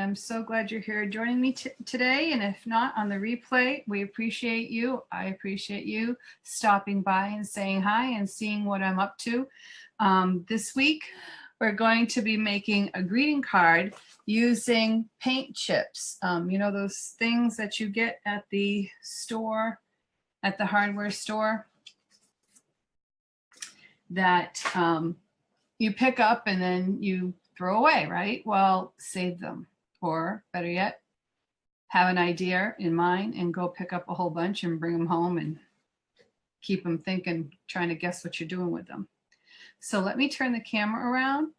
I'm so glad you're here joining me today. And if not on the replay, we appreciate you. I appreciate you stopping by and saying hi and seeing what I'm up to. This week, we're going to be making a greeting card using paint chips. You know, those things that you get at the store, at the hardware store, that you pick up and then you throw away, right? Well, save them. Or better yet, have an idea in mind and go pick up a whole bunch and bring them home and keep them thinking, trying to guess what you're doing with them. So let me turn the camera around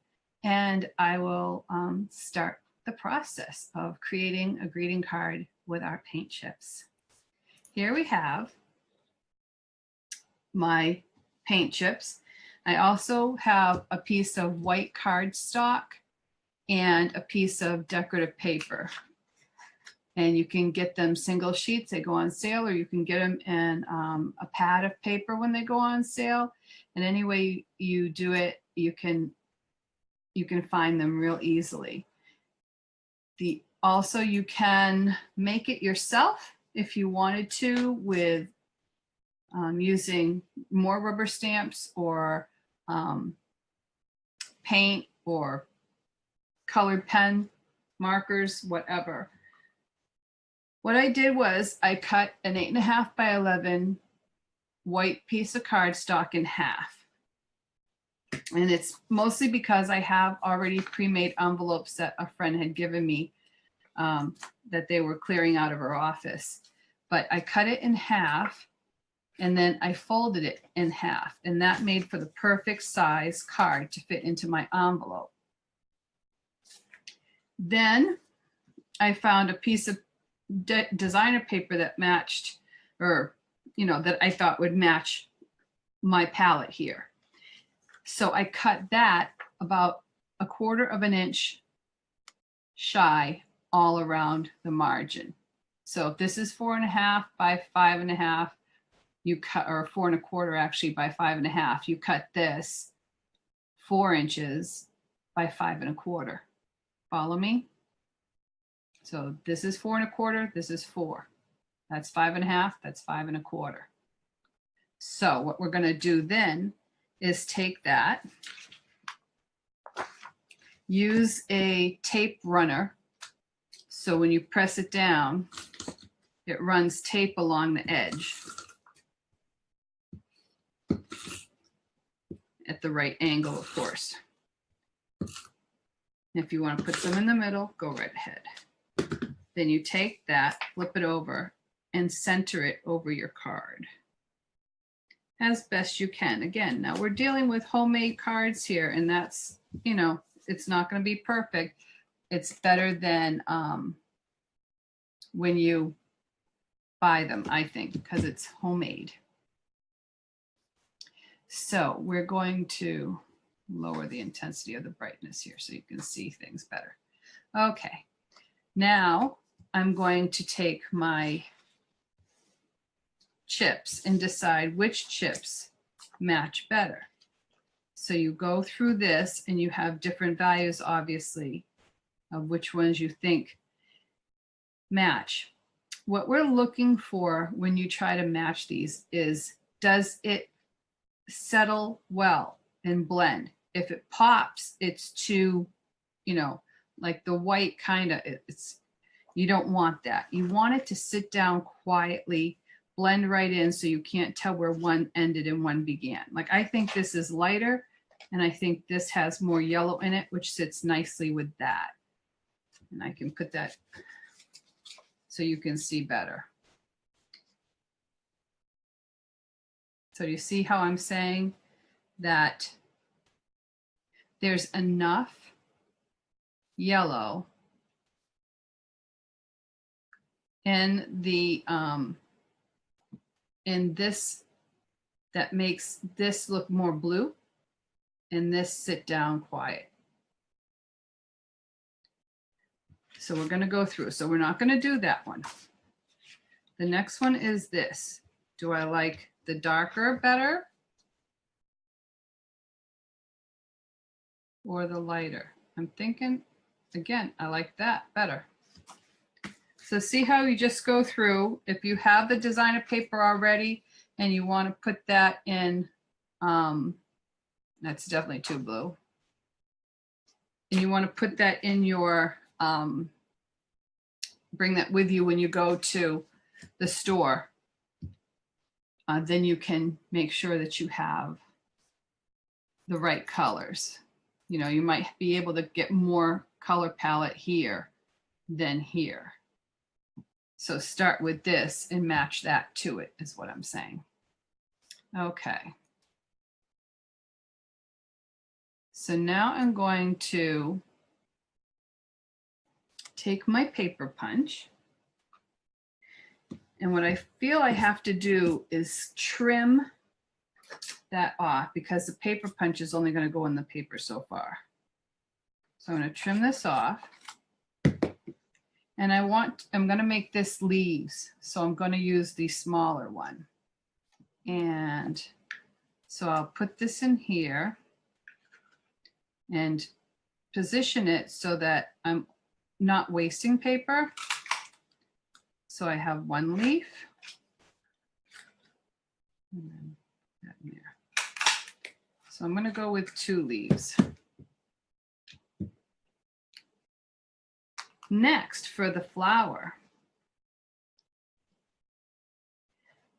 and I will start the process of creating a greeting card with our paint chips. Here we have my paint chips. I also have a piece of white cardstock and a piece of decorative paper. And you can get them single sheets, they go on sale, or you can get them in a pad of paper when they go on sale. And any way you do it, you can find them real easily. Also, you can make it yourself if you wanted to with using more rubber stamps or paint or colored pen markers, whatever. What I did was I cut an 8.5 by 11 white piece of cardstock in half. And it's mostly because I have already pre-made envelopes that a friend had given me that they were clearing out of her office. But I cut it in half and then I folded it in half, and that made for the perfect size card to fit into my envelope. Then I found a piece of designer paper that matched, or, you know, that I thought would match my palette here. So I cut that about 1/4 of an inch shy all around the margin. So if this is 4.5 by 5.5, you cut, or 4.25 actually by 5.5, you cut this 4 inches by 5.25. Follow me? So this is 4.25, this is 4. That's 5.5, that's 5.25. So what we're going to do then is take that, use a tape runner. So when you press it down, it runs tape along the edge at the right angle, of course. If you want to put some in the middle, go right ahead. Then you take that, flip it over, and center it over your card as best you can. Again, now we're dealing with homemade cards here, and that's, you know, it's not going to be perfect. It's better than when you buy them, I think, because it's homemade. So we're going to lower the intensity of the brightness here so you can see things better. Okay, now I'm going to take my chips and decide which chips match better. So you go through this and you have different values, obviously, of which ones you think match. What we're looking for when you try to match these is, does it settle well and blend? If it pops, it's too, you know, like the white kind of, you don't want that. You want it to sit down quietly, blend right in so you can't tell where one ended and one began. Like I think this is lighter and I think this has more yellow in it, which sits nicely with that. And I can put that so you can see better. So you see how I'm saying that there's enough yellow in the in this that makes this look more blue and this sit down quiet. So we're going to go through. So we're not going to do that one. The next one is this. Do I like the darker better or the lighter? I'm thinking again, I like that better. So see how you just go through, if you have the designer paper already and you want to put that in, that's definitely too blue. And you want to put that in your, bring that with you when you go to the store. Then you can make sure that you have the right colors. You know, you might be able to get more color palette here than here. So start with this and match that to it is what I'm saying. Okay. So now I'm going to take my paper punch. And what I feel I have to do is trim that off because the paper punch is only going to go in the paper so far. So I'm going to trim this off. And I'm going to make this leaves. So I'm going to use the smaller one. And so I'll put this in here and position it so that I'm not wasting paper. So I have one leaf. And then that in there. So I'm going to go with 2 leaves. Next, for the flower,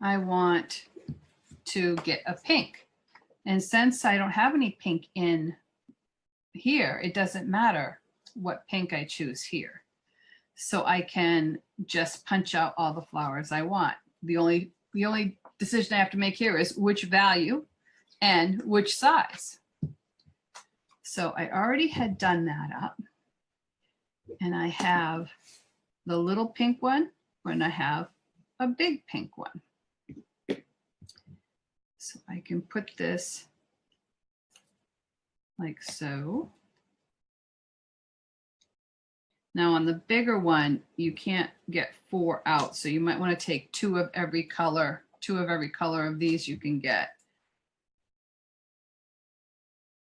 I want to get a pink. And since I don't have any pink in here, it doesn't matter what pink I choose here. So I can just punch out all the flowers I want. The only decision I have to make here is which value and which size. So I already had done that up. And I have the little pink one, and I have a big pink one. So I can put this like so. Now on the bigger one, you can't get 4 out. So you might want to take 2 of every color of these you can get.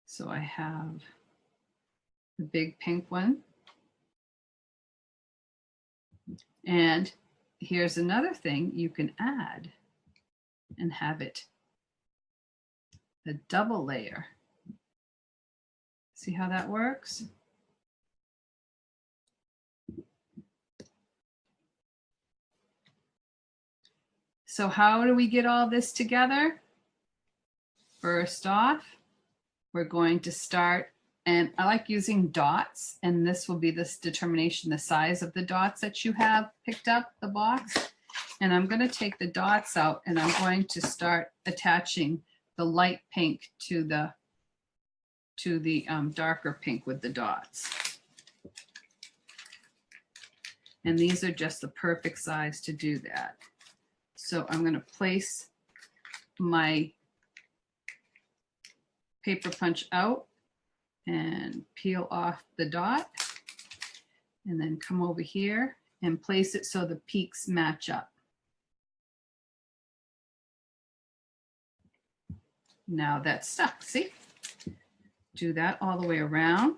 So I have the big pink one. And here's another thing you can add and have it a double layer. See how that works? So how do we get all this together? First off, we're going to start, and I like using dots, and this will be this determination, the size of the dots that you have picked up the box. And I'm going to take the dots out and I'm going to start attaching the light pink to the darker pink with the dots. And these are just the perfect size to do that. So I'm going to place my paper punch out and peel off the dot and then come over here and place it so the peaks match up. Now that's stuck, see? Do that all the way around.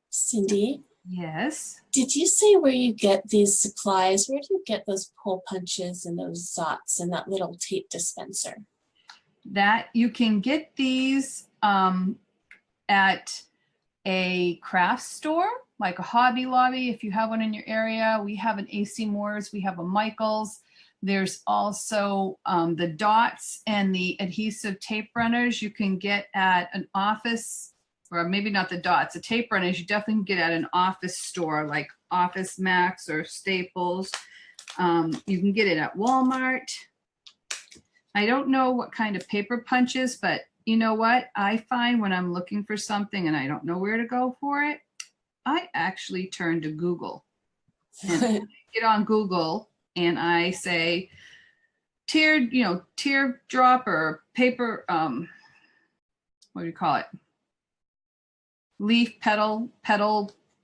Cindy? Yes. Did you say where you get these supplies? Where do you get those pull punches and those dots and that little tape dispenser? That you can get these at a craft store, like a Hobby Lobby, if you have one in your area. We have an AC Moore's, we have a Michael's. There's also the dots and the adhesive tape runners you can get at an office, or maybe not the dots, the tape runners you definitely can get at an office store like Office Max or Staples. You can get it at Walmart. I don't know what kind of paper punches, but you know what? I find when I'm looking for something and I don't know where to go for it, I actually turn to Google. And I get on Google and I say teardrop or paper, what do you call it? Leaf petal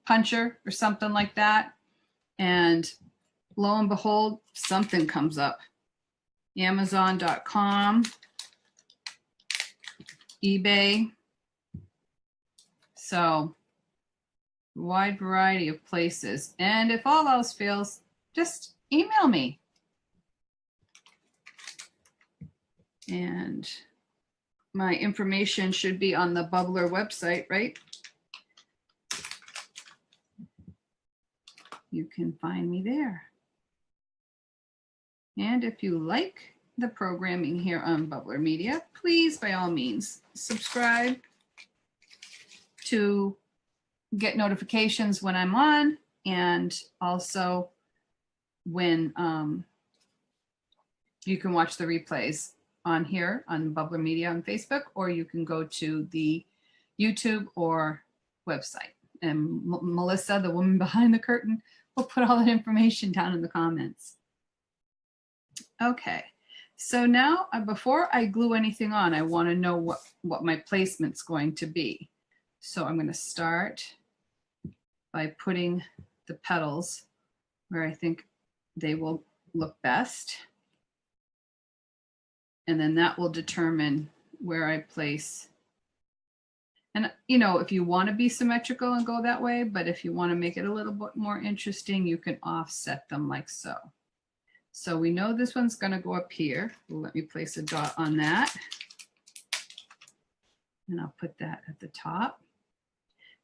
puncher or something like that. And lo and behold, something comes up. Amazon.com, eBay. So wide variety of places. And if all else fails, just email me. And my information should be on the Bubbler website, right? You can find me there. And if you like the programming here on Bubbler Media, please, by all means, subscribe to get notifications when I'm on, and also when you can watch the replays on here on Bubbler Media on Facebook, or you can go to the YouTube or website. And Melissa, the woman behind the curtain, will put all that information down in the comments. Okay, so now before I glue anything on, I want to know what my placement's going to be. So I'm going to start by putting the petals where I think they will look best. And then that will determine where I place. And, you know, if you want to be symmetrical and go that way, but if you want to make it a little bit more interesting, you can offset them like so. So we know this one's going to go up here. Let me place a dot on that. And I'll put that at the top.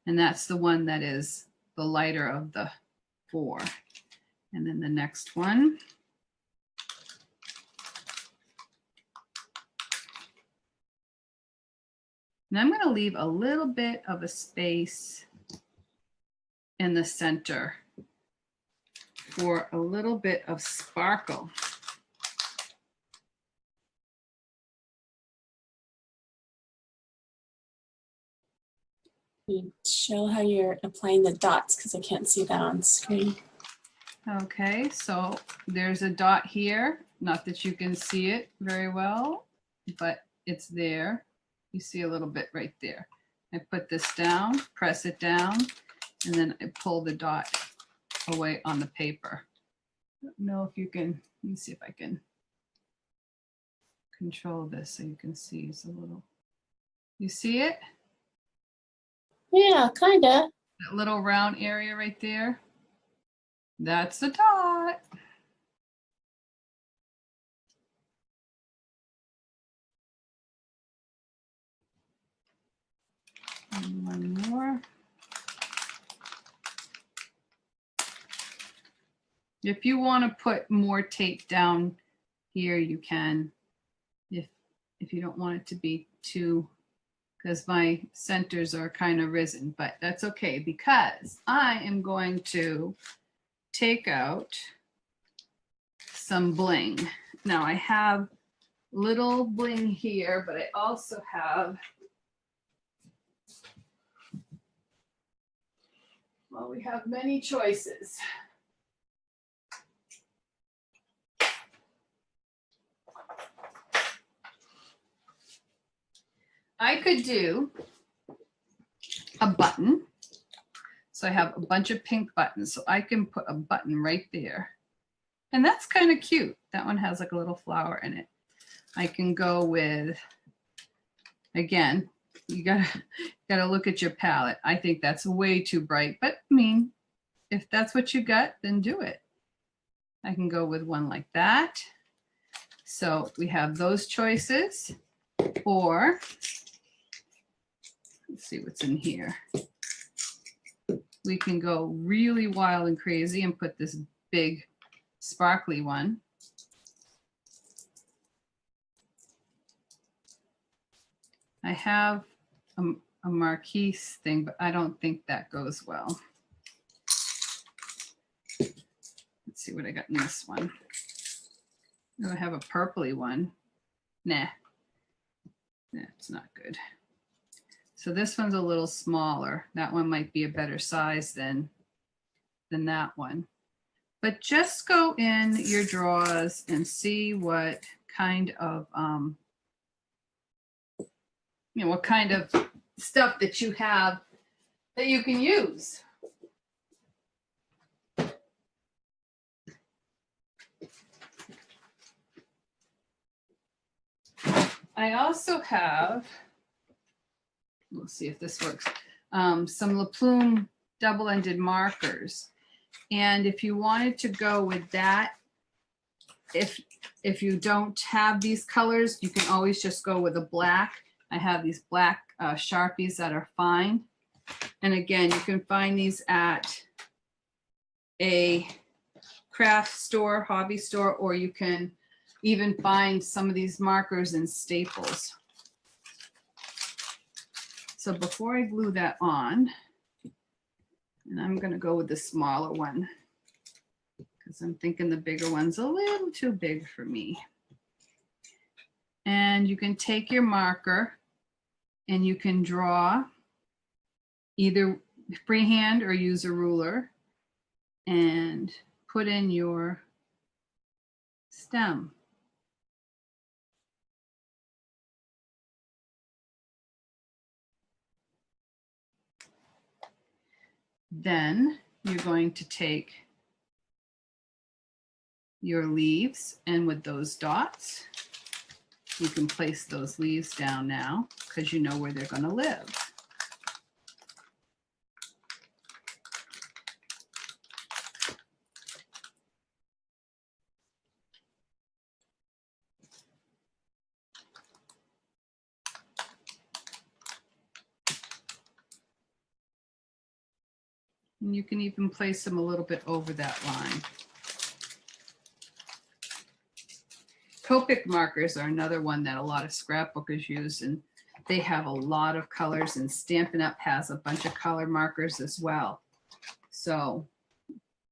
And that's the one that is the lighter of the 4. And then the next one. And I'm going to leave a little bit of a space in the center for a little bit of sparkle. You show how you're applying the dots because I can't see that on screen. Okay, so there's a dot here. Not that you can see it very well, but it's there. You see a little bit right there. I put this down, press it down, and then I pull the dot away on the paper. I don't know if you can, let me see if I can control this so you can see. It's a little, you see it? Yeah, kind of. That little round area right there. That's the dot. And one more. If you want to put more tape down here, you can. If you don't want it to be too, because my centers are kind of risen, but that's okay because I am going to take out some bling. Now I have little bling here, but I also have, well, we have many choices. I could do a button. So I have a bunch of pink buttons. So I can put a button right there. And that's kind of cute. That one has like a little flower in it. I can go with, again, you gotta look at your palette. I think that's way too bright, but I mean, if that's what you got, then do it. I can go with one like that. So we have those choices, or let's see what's in here. We can go really wild and crazy and put this big sparkly one. I have a marquee thing, but I don't think that goes well. Let's see what I got in this one. Oh, I have a purpley one. Nah, that's not good. So this one's a little smaller. That one might be a better size than that one. But just go in your drawers and see what kind of, you know, what kind of stuff that you have that you can use. I also have, we'll see if this works, some La Plume double-ended markers. And if you wanted to go with that, if you don't have these colors, you can always just go with a black. I have these black Sharpies that are fine. And again, you can find these at a craft store, hobby store, or you can even find some of these markers in Staples. So before I glue that on, and I'm going to go with the smaller one because I'm thinking the bigger one's a little too big for me. And you can take your marker and you can draw either freehand or use a ruler and put in your stem. Then you're going to take your leaves, and with those dots, you can place those leaves down now because you know where they're going to live. And you can even place them a little bit over that line. Copic markers are another one that a lot of scrapbookers use, and they have a lot of colors, and Stampin' Up! Has a bunch of color markers as well. So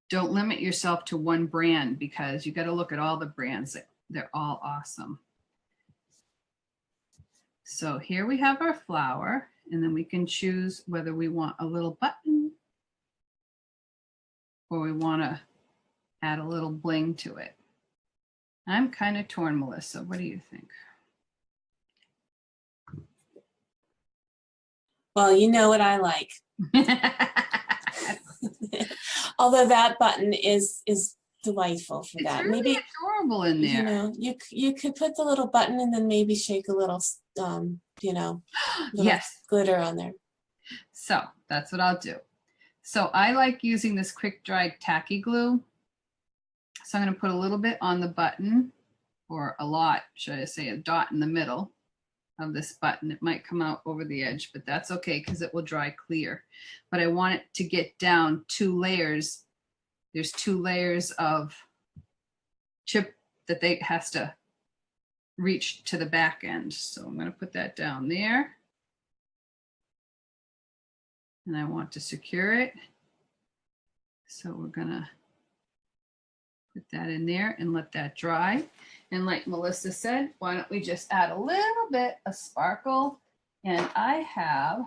don't limit yourself to one brand because you got to look at all the brands. They're all awesome. So here we have our flower, and then we can choose whether we want a little button or we want to add a little bling to it. I'm kind of torn, Melissa. What do you think? Well, you know what I like. Although that button is delightful for that. It's really maybe adorable in there. You know, you could put the little button and then maybe shake a little, you know, little yes, glitter on there. So that's what I'll do. So I like using this quick dry tacky glue. So I'm going to put a little bit on the button, or a lot, should I say, a dot in the middle of this button. It might come out over the edge, but that's okay because it will dry clear. But I want it to get down 2 layers. There's 2 layers of chip that they has to reach to the back end. So I'm going to put that down there. And I want to secure it. So we're going to put that in there and let that dry. And like Melissa said, why don't we just add a little bit of sparkle? And I have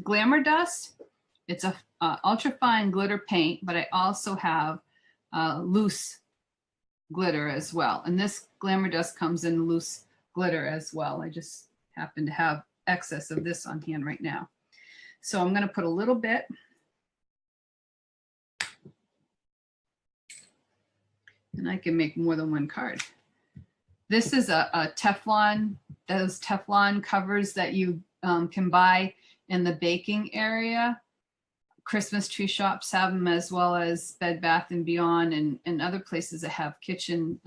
Glamour Dust. It's a ultra fine glitter paint, but I also have loose glitter as well. And this Glamour Dust comes in loose glitter as well. I just happen to have excess of this on hand right now. So I'm going to put a little bit. And I can make more than one card. This is a Teflon, those Teflon covers that you can buy in the baking area. Christmas tree shops have them, as well as Bed Bath & Beyond and other places that have kitchen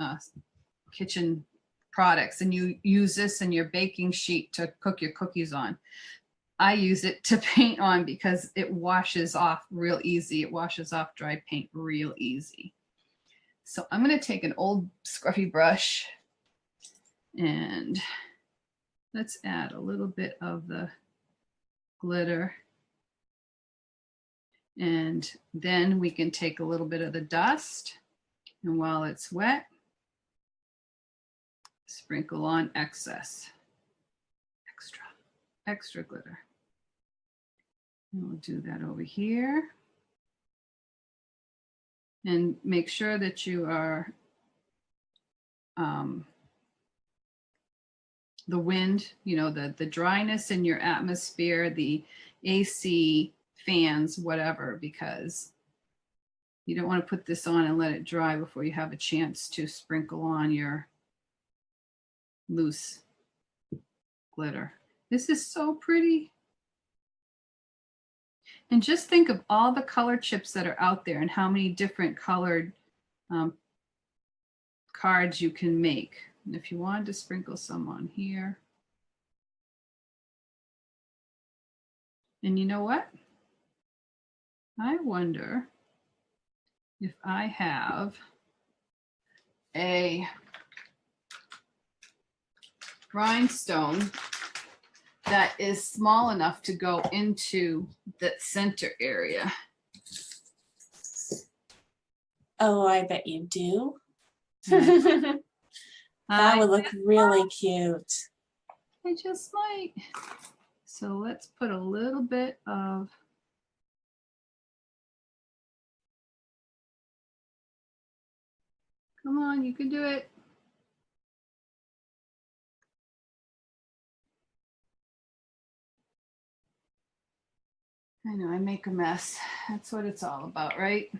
products. And you use this in your baking sheet to cook your cookies on. I use it to paint on because it washes off real easy. It washes off dry paint real easy. So I'm going to take an old scruffy brush and let's add a little bit of the glitter. And then we can take a little bit of the dust, and while it's wet, sprinkle on extra glitter. And we'll do that over here. And make sure that you are, the wind, you know, the dryness in your atmosphere, the AC, fans, whatever, because you don't want to put this on and let it dry before you have a chance to sprinkle on your loose glitter. This is so pretty. And just think of all the color chips that are out there and how many different colored cards you can make. And if you wanted to sprinkle some on here. And you know what? I wonder if I have a rhinestone that is small enough to go into the center area. Oh, I bet you do. That That would look really cute. I just might. So let's put a little bit of come on, you can do it. I know I make a mess. That's what it's all about, right?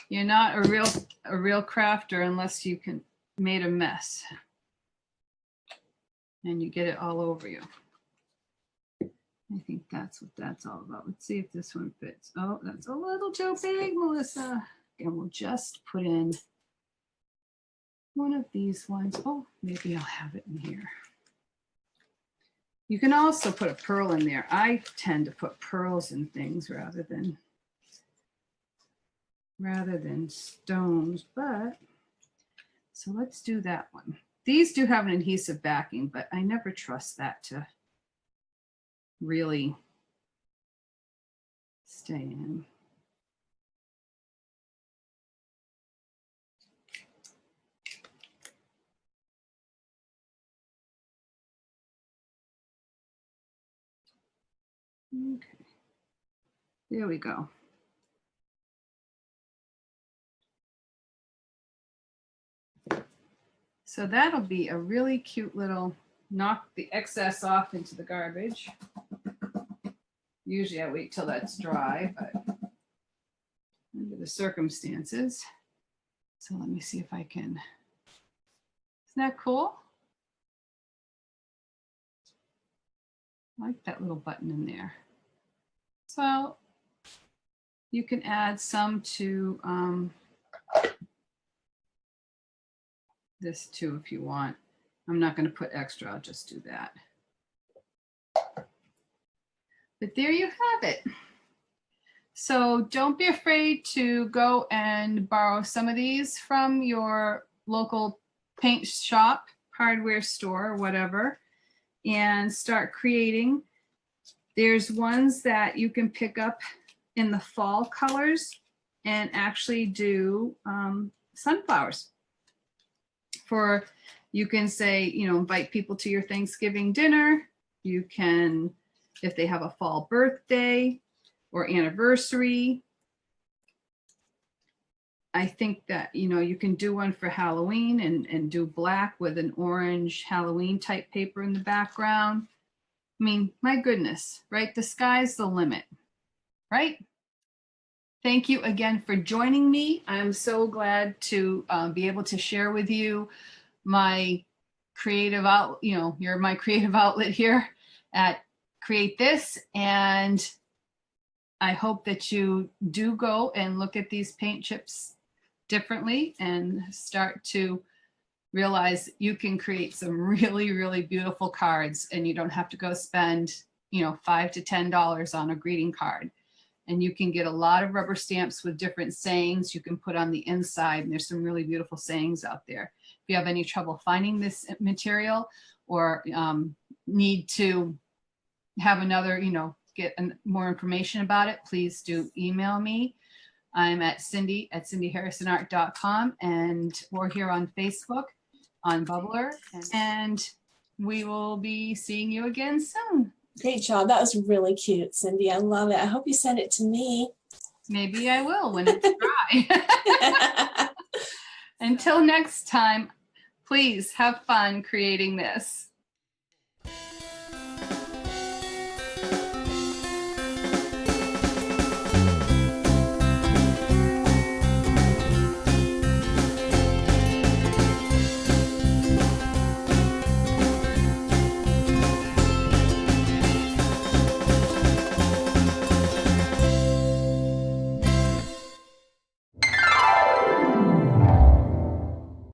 You're not a real crafter unless you can made a mess and you get it all over you. I think that's what that's all about. Let's see if this one fits. Oh, that's a little too big, Melissa. And we'll just put in one of these ones. Oh, maybe I'll have it in here. You can also put a pearl in there. I tend to put pearls in things rather than stones, but so let's do that one. These do have an adhesive backing, but I never trust that to really stay in. Okay, there we go. So that'll be a really cute little, knock the excess off into the garbage. Usually I wait till that's dry, but under the circumstances. So let me see if I can, isn't that cool? I like that little button in there. So you can add some to this too if you want. I'm not going to put extra, I'll just do that. But there you have it. So don't be afraid to go and borrow some of these from your local paint shop, hardware store, or whatever, and start creating. There's ones that you can pick up in the fall colors and actually do sunflowers. For, you can say, you know, invite people to your Thanksgiving dinner. You can, if they have a fall birthday or anniversary. I think that, you know, you can do one for Halloween and do black with an orange Halloween type paper in the background. I mean, my goodness, right? The sky's the limit, right? Thank you again for joining me. I'm so glad to be able to share with you my creative outlet. You know, you're my creative outlet here at Cre8this, and I hope that you do go and look at these paint chips differently and start to realize you can create some really, really beautiful cards, and you don't have to go spend, you know, $5 to $10 on a greeting card. And you can get a lot of rubber stamps with different sayings you can put on the inside. And there's some really beautiful sayings out there. If you have any trouble finding this material or need to have another, you know, get more information about it, please do email me. I'm at cindy@cindyharrisonart.com, and we're here on Facebook, on Bubbler, and we will be seeing you again soon. Great job. That was really cute, Cindy. I love it. I hope you send it to me. Maybe I will when it's dry. Until next time, please have fun creating this.